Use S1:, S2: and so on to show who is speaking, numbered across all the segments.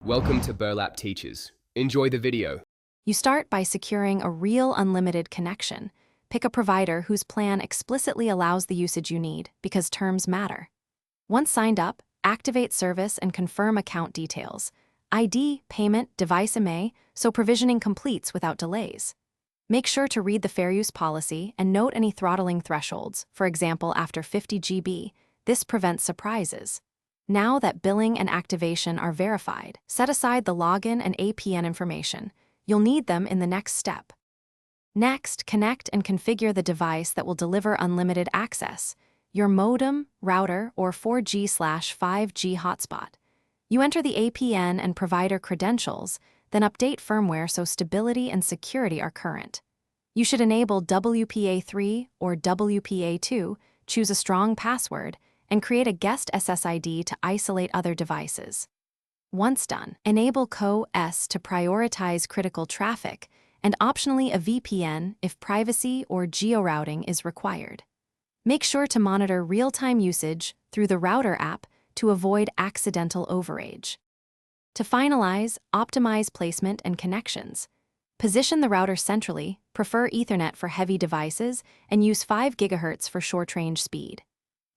S1: Welcome to Burlap Teachers. Enjoy the video.
S2: You start by securing a real unlimited connection. Pick a provider whose plan explicitly allows the usage you need, because terms matter. Once signed up, activate service and confirm account details. ID, payment, device IMEI, so provisioning completes without delays. Make sure to read the fair use policy and note any throttling thresholds, for example after 50 GB. This prevents surprises. Now that billing and activation are verified, set aside the login and APN information. You'll need them in the next step. Next, connect and configure the device that will deliver unlimited access, your modem, router, or 4G/5G hotspot. You enter the APN and provider credentials, then update firmware so stability and security are current. You should enable WPA3 or WPA2, choose a strong password, and create a guest SSID to isolate other devices. Once done, enable CO-S to prioritize critical traffic, and optionally a VPN if privacy or geo-routing is required. Make sure to monitor real-time usage through the router app to avoid accidental overage. To finalize, optimize placement and connections. Position the router centrally, prefer Ethernet for heavy devices, and use 5 GHz for short-range speed.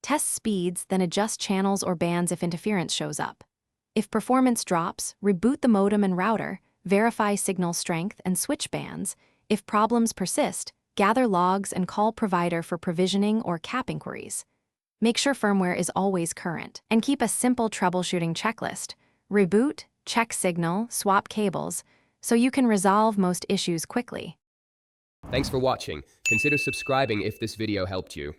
S2: Test speeds, then adjust channels or bands if interference shows up. If performance drops, reboot the modem and router, verify signal strength and switch bands. If problems persist, gather logs and call provider for provisioning or cap inquiries. Make sure firmware is always current, and keep a simple troubleshooting checklist. Reboot, check signal, swap cables, so you can resolve most issues quickly.
S1: Thanks for watching. Consider subscribing if this video helped you.